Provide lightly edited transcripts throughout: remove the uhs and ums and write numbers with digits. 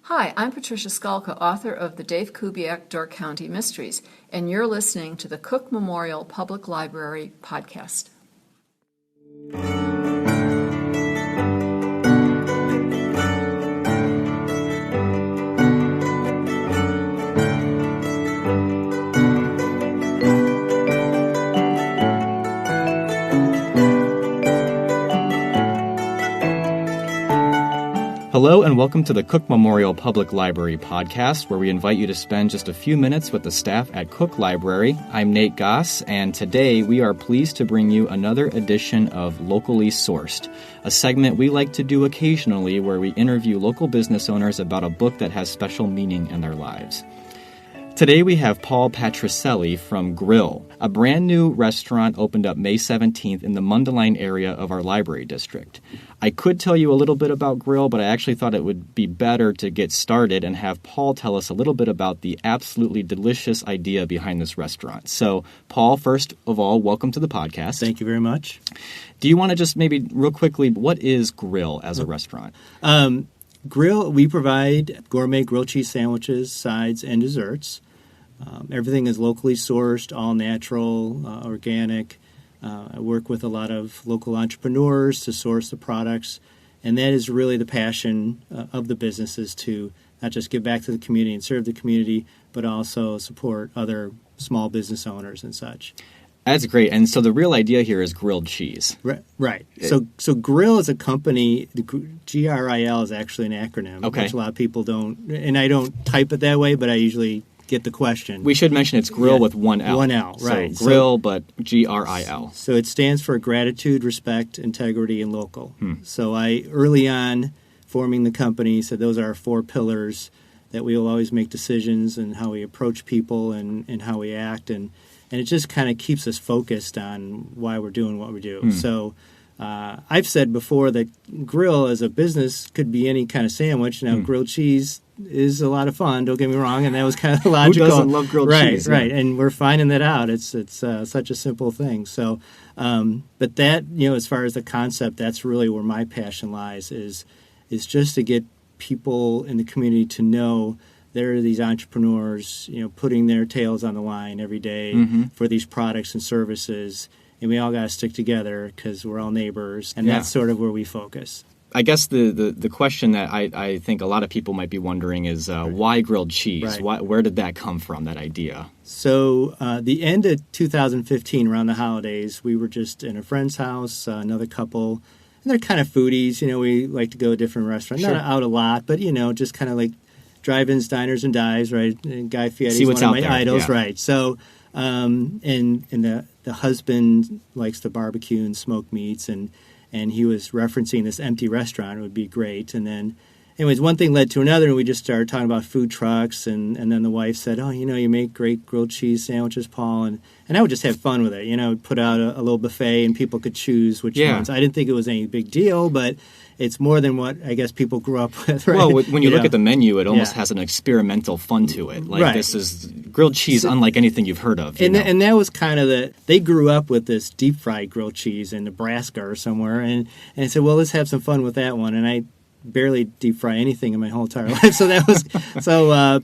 Hi, I'm Patricia Skalka, author of the Dave Kubiak Door County Mysteries, and you're listening to the Cook Memorial Public Library podcast. Hello and welcome to the Cook Memorial Public Library podcast, where we invite you to spend just a few minutes with the staff at Cook Library. I'm Nate Goss, and today we are pleased to bring you another edition of Locally Sourced, a segment we like to do occasionally where we interview local business owners about a book that has special meaning in their lives. Today we have Paul Patricelli from GRIL, a brand new restaurant opened up May 17th in the Mundelein area of our library district. I could tell you a little bit about GRIL, but I actually thought it would be better to get started and have Paul tell us a little bit about the absolutely delicious idea behind this restaurant. So, Paul, first of all, welcome to the podcast. Thank you very much. Do you want to just maybe real quickly, what is GRIL as a restaurant? GRIL, we provide gourmet grilled cheese sandwiches, sides, and desserts. Everything is locally sourced, all natural, organic. I work with a lot of local entrepreneurs to source the products, and that is really the passion of the business, is to not just give back to the community and serve the community, but also support other small business owners and such. That's great. And so the real idea here is grilled cheese. Right. So GRIL is a company. The GRIL is actually an acronym, which a lot of people don't, and I don't type it that way, but I usually get the question. We should mention it's GRIL with one L. One L, right. So GRIL, but GRIL. So it stands for gratitude, respect, integrity, and local. So I, early on, forming the company, said those are our four pillars that we will always make decisions and how we approach people and how we act. And it just kind of keeps us focused on why we're doing what we do. So I've said before that GRIL as a business could be any kind of sandwich. Now, grilled cheese is a lot of fun, don't get me wrong, and that was kind of logical. Who doesn't love grilled cheese? Right, and we're finding that out. It's such a simple thing. So, but that, as far as the concept, that's really where my passion lies, is just to get people in the community to know there are these entrepreneurs, putting their tails on the line every day for these products and services, and we all got to stick together because we're all neighbors, and that's sort of where we focus. I guess the question that I think a lot of people might be wondering is why grilled cheese? Where did that come from, that idea? So the end of 2015, around the holidays, we were just in a friend's house, another couple, and they're kind of foodies. We like to go to different restaurants, not out a lot, but, just kind of like drive-ins, diners, and dives, right? And Guy Fieri's one of my idols, right? So, and the husband likes to barbecue and smoke meats, and he was referencing this empty restaurant. It would be great. And then, anyways, one thing led to another, and we just started talking about food trucks. And then the wife said, "Oh, you make great grilled cheese sandwiches, Paul." And I would just have fun with it. Put out a little buffet, and people could choose which ones. I didn't think it was any big deal, but it's more than what I guess people grew up with. Right? Well, when you look at the menu, it almost has an experimental fun to it. Like this is grilled cheese unlike anything you've heard of. And that was kind of they grew up with this deep fried grilled cheese in Nebraska or somewhere, and I said, well, let's have some fun with that one. And I barely deep fry anything in my whole entire life, so that was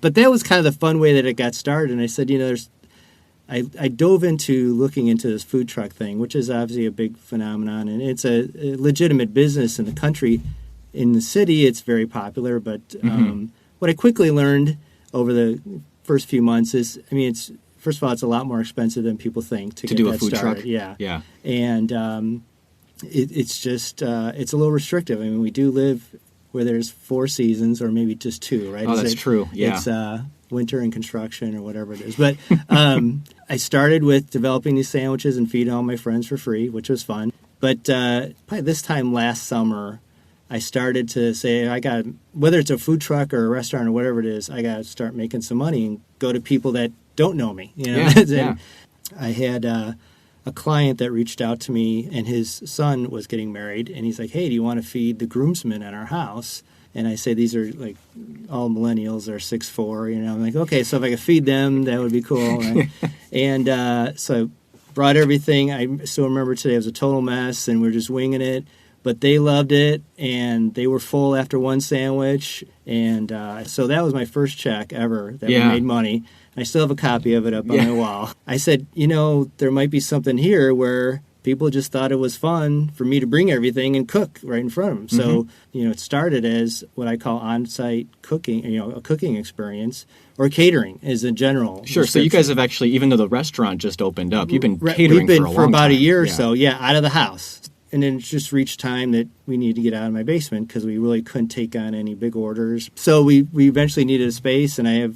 but that was kind of the fun way that it got started. And I said, I dove into looking into this food truck thing, which is obviously a big phenomenon, and it's a legitimate business in the country. In the city, it's very popular, but what I quickly learned over the first few months is, it's first of all, it's a lot more expensive than people think to get do that a food started. truck. Yeah. And it's just it's a little restrictive. We do live where there's 4 seasons, or maybe just 2, right? Oh, that's true. Yeah. It's winter and construction or whatever it is. But I started with developing these sandwiches and feeding all my friends for free, which was fun. But probably this time last summer, I started to say, whether it's a food truck or a restaurant or whatever it is, I got to start making some money and go to people that don't know me. I had a client that reached out to me, and his son was getting married, and he's like, "Hey, do you want to feed the groomsmen at our house?" And I say, these are like all millennials, they're 6'4", I'm like, okay, so if I could feed them, that would be cool. Right? And so I brought everything. I still remember today, it was a total mess, and we're just winging it. but they loved it, and they were full after one sandwich. And so that was my first check ever that we made money. I still have a copy of it up on my wall. I said, there might be something here where people just thought it was fun for me to bring everything and cook right in front of them. So, it started as what I call on-site cooking, a cooking experience, or catering as a general. Sure. So you guys have actually, even though the restaurant just opened up, you've been catering for a long time. We've been for about a year or so, out of the house. And then it just reached time that we needed to get out of my basement because we really couldn't take on any big orders. So we eventually needed a space, and I have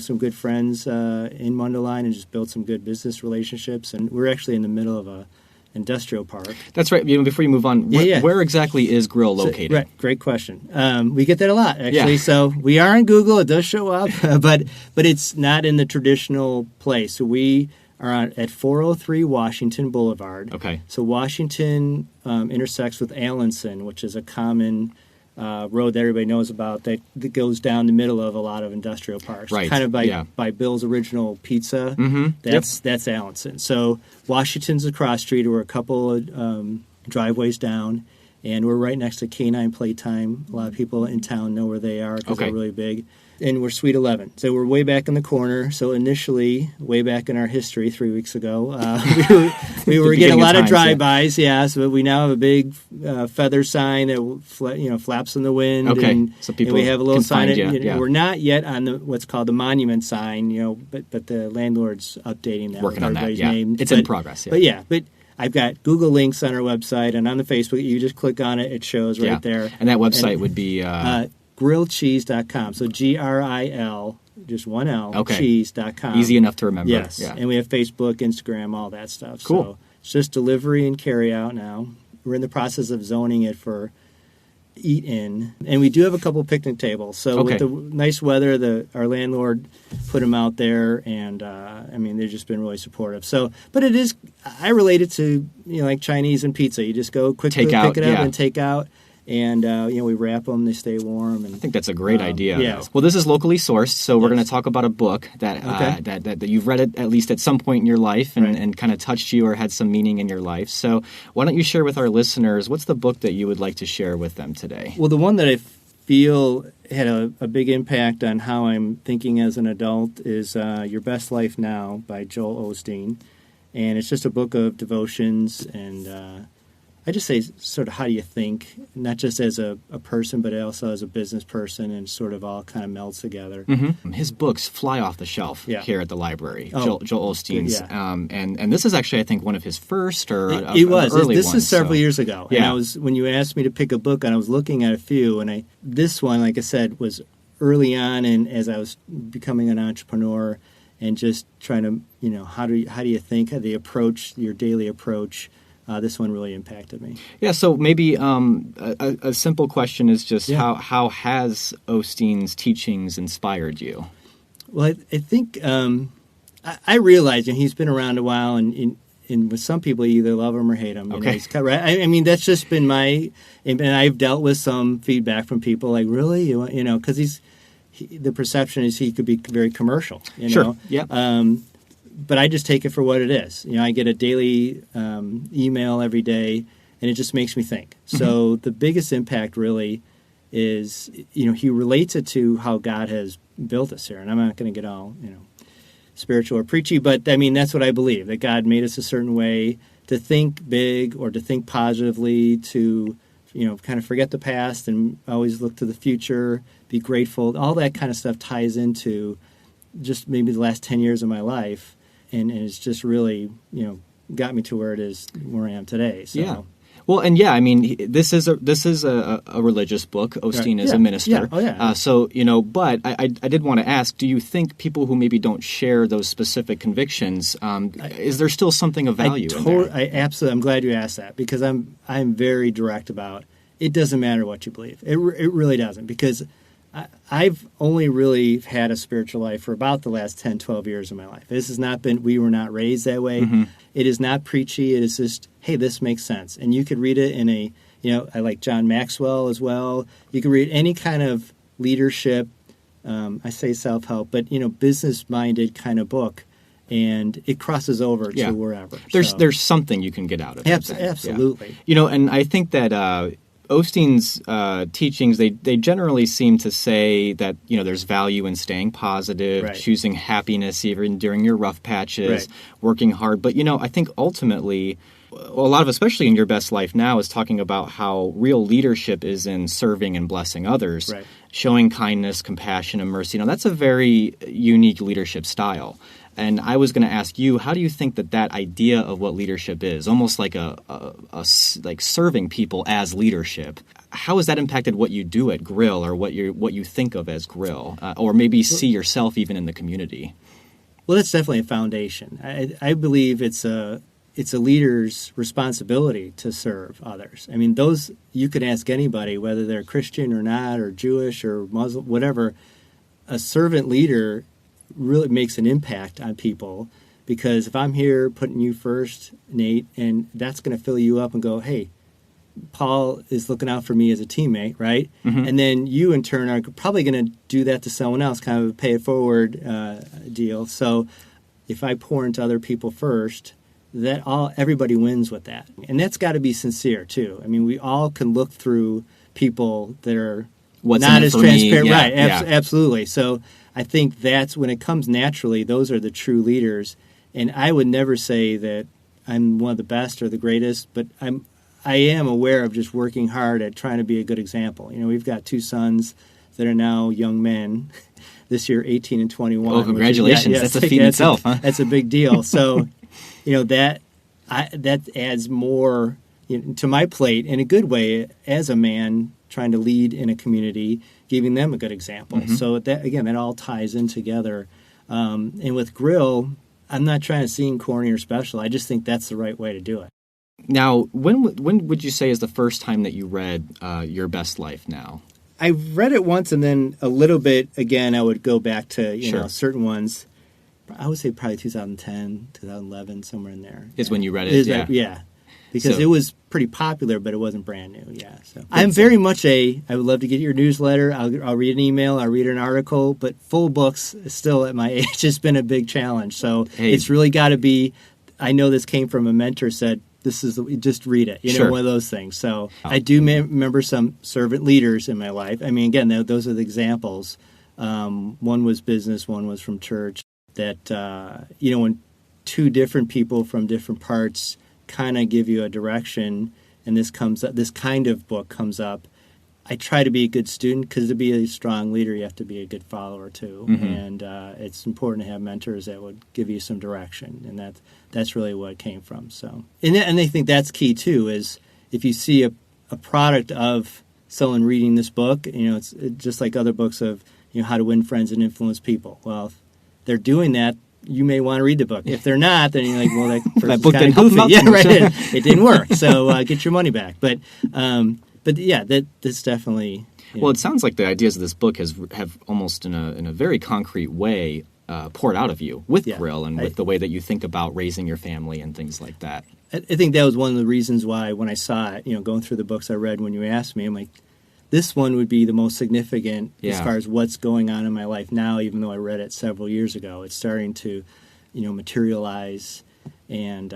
some good friends in Mundelein and just built some good business relationships. And we're actually in the middle of a industrial park. That's right. Before you move on, where exactly is GRIL located? Right, great question. We get that a lot, actually. Yeah. So we are on Google. It does show up, but it's not in the traditional place. So we are at 403 Washington Boulevard. Okay. So Washington intersects with Allenson, which is a common road that everybody knows about that goes down the middle of a lot of industrial parks. Right. Kind of by Bill's Original Pizza. That's Allenson. So Washington's across street. We're a couple of driveways down, and we're right next to Canine Playtime. A lot of people in town know where they are because they're really big. And we're Suite 11. So we're way back in the corner. So initially, way back in our history 3 weeks ago, we were getting a lot of drive-bys, but we now have a big feather sign that flaps in the wind. Okay, and, so people and we have a little sign. We're not yet on what's called the monument sign, but the landlord's updating that. Working on that, name. It's in progress, But I've got Google links on our website, and on the Facebook, you just click on it, it shows right there. And that website would be... GRILcheese.com. So GRIL, just one L, cheese.com. Easy enough to remember. Yes. Yeah. And we have Facebook, Instagram, all that stuff. Cool. So it's just delivery and carry out now. We're in the process of zoning it for eat in. And we do have a couple picnic tables. So with the nice weather, our landlord put them out there, and they've just been really supportive. So, but it is, I relate it to, like Chinese and pizza. You just go quickly pick it up and take out. And, we wrap them, they stay warm. And I think that's a great idea. Yeah. Well, this is locally sourced, so we're going to talk about a book that you've read at least at some point in your life and kind of touched you or had some meaning in your life. So why don't you share with our listeners, what's the book that you would like to share with them today? Well, the one that I feel had a big impact on how I'm thinking as an adult is Your Best Life Now by Joel Osteen. And it's just a book of devotions, and I just say sort of how do you think, not just as a person, but also as a business person, and sort of all kind of melds together. Mm-hmm. His books fly off the shelf here at the library, Joel Osteen's. And this is actually, I think, one of his first early This ones. is several years ago. Yeah. And when you asked me to pick a book, and I was looking at a few, and this one, like I said, was early on, and as I was becoming an entrepreneur and just trying to, how do you think, the approach, your daily approach. This one really impacted me. Yeah, so maybe a simple question is just how has Osteen's teachings inspired you? Well, I think I realize he's been around a while, and with some people you either love him or hate him. Okay. That's just been and I've dealt with some feedback from people like, really, because the perception is he could be very commercial. Sure. Yeah. But I just take it for what it is. I get a daily email every day, and it just makes me think. Mm-hmm. So the biggest impact really is, he relates it to how God has built us here. And I'm not going to get all, spiritual or preachy, but that's what I believe, that God made us a certain way to think big or to think positively, to, kind of forget the past and always look to the future, be grateful. All that kind of stuff ties into just maybe the last 10 years of my life. And it's just really, got me to where I am today. So. Yeah. Well, and this is a religious book. Osteen is a minister. Yeah. Oh, yeah. But I did want to ask, do you think people who maybe don't share those specific convictions, is there still something of value in there? Absolutely. I'm glad you asked that, because I'm very direct about it. Doesn't matter what you believe. It really doesn't, because I've only really had a spiritual life for about the last 10, 12 years of my life. This has not been, we were not raised that way. Mm-hmm. It is not preachy. It is just, hey, this makes sense. And you could read it in I like John Maxwell as well. You could read any kind of leadership, I say self-help, but, business-minded kind of book. and it crosses over to wherever. There's something you can get out of it. Absolutely. Yeah. And I think that Osteen's teachings, they generally seem to say that, there's value in staying positive, right. choosing happiness even during your rough patches, right. working hard. But, I think ultimately, a lot of, especially in Your Best Life Now, is talking about how real leadership is in serving and blessing others, right. showing kindness, compassion, and mercy. That's a very unique leadership style. And I was going to ask you, how do you think that idea of what leadership is, almost like like serving people as leadership, how has that impacted what you do at GRIL, or what you think of as GRIL, or maybe see yourself even in the community? Well, that's definitely a foundation. I believe it's a leader's responsibility to serve others. I mean, those, you could ask anybody, whether they're Christian or not, or Jewish or Muslim, whatever. A servant leader really makes an impact on people, because if I'm here putting you first, Nate, and that's going to fill you up and go, hey, Paul is looking out for me as a teammate, right? Mm-hmm. And then you in turn are probably going to do that to someone else, kind of a pay it forward deal. So if I pour into other people first, everybody wins with that. And that's got to be sincere too. I mean, we all can look through people that are not as transparent. Yeah, right, absolutely. So I think that's when it comes naturally, those are the true leaders. And I would never say that I'm one of the best or the greatest, but I am aware of just working hard at trying to be a good example. We've got 2 sons that are now young men, this year 18 and 21. Oh, congratulations. That's a feat in itself, huh? That's a big deal. So, that adds more to my plate in a good way as a man trying to lead in a community, giving them a good example. Mm-hmm. So that all ties in together. And with GRIL, I'm not trying to seem corny or special. I just think that's the right way to do it. Now, when would you say is the first time that you read Your Best Life Now? I read it once, and then a little bit again. I would go back to certain ones. I would say probably 2010, 2011, somewhere in there. Is when you read it, yeah. Because it was pretty popular, but it wasn't brand new, So I'm very much I would love to get your newsletter. I'll read an email, I'll read an article, but full books still at my age has been a big challenge. So It's really got to be, I know this came from a mentor said, just read it, one of those things. So I do remember some servant leaders in my life. I mean, again, those are the examples. One was business, one was from church. That, when 2 different people from different parts kind of give you a direction, and this kind of book comes up, I try to be a good student, because to be a strong leader, you have to be a good follower too. Mm-hmm. And it's important to have mentors that would give you some direction, and that's really what it came from. So, and I think that's key too, is if you see a product of someone reading this book, it's just like other books of how to win friends and influence people. Well, if they're doing that, you may want to read the book. If they're not, then you're like, well, that book didn't help goofy. Yeah, right. It didn't work. So get your money back. But yeah, that's definitely. Well, it sounds like the ideas of this book have almost in a very concrete way poured out of you with GRIL and with the way that you think about raising your family and things like that. I think that was one of the reasons why when I saw it, going through the books I read when you asked me, I'm like, this one would be the most significant as far as what's going on in my life now, even though I read it several years ago. It's starting to, materialize, and,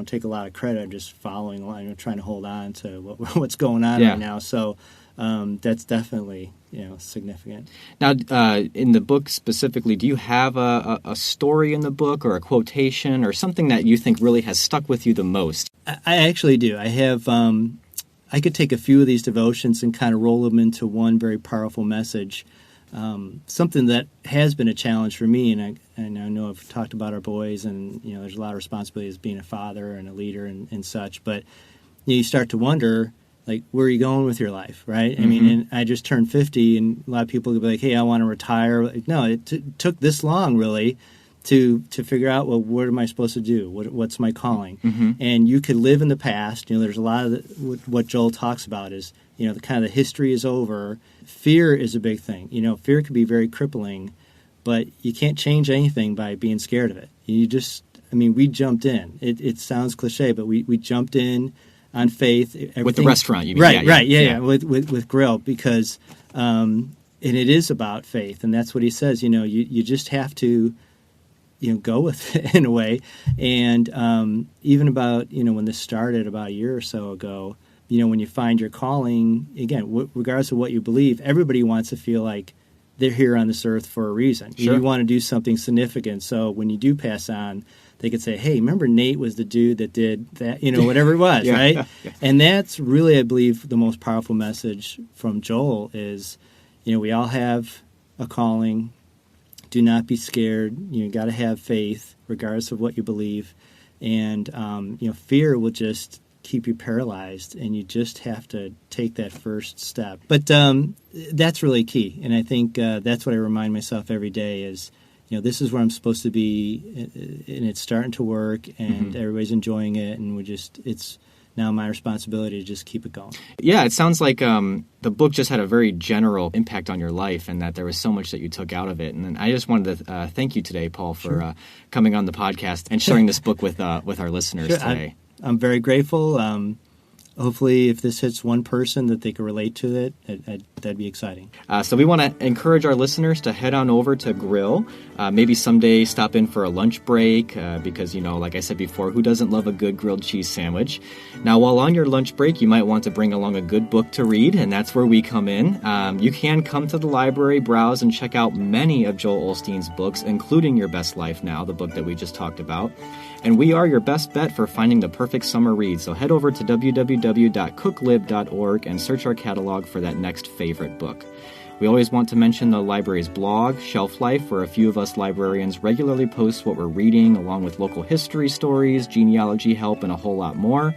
take a lot of credit. I'm just following along, trying to hold on to what's going on right now. So that's definitely, significant. Now, in the book specifically, do you have a story in the book or a quotation or something that you think really has stuck with you the most? I actually do. I have... I could take a few of these devotions and kind of roll them into one very powerful message. Something that has been a challenge for me, and I know I've talked about our boys, and there's a lot of responsibility as being a father and a leader and such. But you start to wonder, like, where are you going with your life, right? Mm-hmm. I mean, and I just turned 50, and a lot of people could be like, "Hey, I want to retire." Like, no, it took this long, really, to figure out, well, what am I supposed to do? What's my calling? Mm-hmm. And you could live in the past. There's a lot of what Joel talks about is, the kind of the history is over. Fear is a big thing. Fear can be very crippling, but you can't change anything by being scared of it. We jumped in. It sounds cliche, but we jumped in on faith. With the restaurant, you mean? Right, yeah. With GRIL, because, and it is about faith, and that's what he says. You just have to go with it in a way. And even about, when this started about a year or so ago, when you find your calling, again, regardless of what you believe, everybody wants to feel like they're here on this earth for a reason. Sure. You want to do something significant. So when you do pass on, they could say, hey, remember Nate was the dude that did that, whatever it was, right? Yeah. And that's really, I believe, the most powerful message from Joel is, we all have a calling. Do not be scared. You got to have faith, regardless of what you believe. And, fear will just keep you paralyzed, and you just have to take that first step. But that's really key. And I think that's what I remind myself every day is, this is where I'm supposed to be, and it's starting to work, and everybody's enjoying it, and it's now my responsibility to just keep it going. Yeah, it sounds like the book just had a very general impact on your life, and that there was so much that you took out of it. And then I just wanted to thank you today, Paul, for coming on the podcast and sharing this book with our listeners today. I'm very grateful. Hopefully, if this hits one person that they can relate to it, that'd be exciting. So we want to encourage our listeners to head on over to GRIL. Maybe someday stop in for a lunch break because, like I said before, who doesn't love a good grilled cheese sandwich? Now, while on your lunch break, you might want to bring along a good book to read, and that's where we come in. You can come to the library, browse, and check out many of Joel Osteen's books, including Your Best Life Now, the book that we just talked about. And we are your best bet for finding the perfect summer read. So head over to www.cooklib.org and search our catalog for that next favorite book. We always want to mention the library's blog, Shelf Life, where a few of us librarians regularly post what we're reading, along with local history stories, genealogy help, and a whole lot more.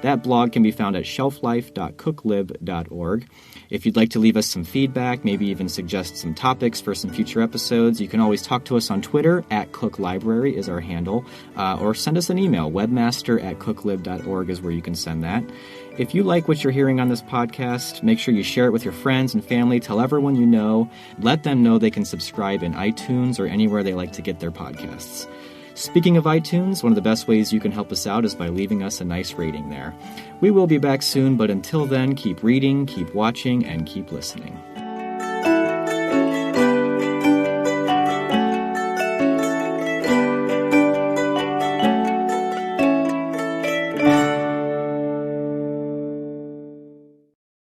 That blog can be found at shelflife.cooklib.org. If you'd like to leave us some feedback, maybe even suggest some topics for some future episodes, you can always talk to us on Twitter, @CookLibrary is our handle, or send us an email, webmaster@cooklib.org is where you can send that. If you like what you're hearing on this podcast, make sure you share it with your friends and family, tell everyone you know, let them know they can subscribe in iTunes or anywhere they like to get their podcasts. Speaking of iTunes, one of the best ways you can help us out is by leaving us a nice rating there. We will be back soon, but until then, keep reading, keep watching, and keep listening.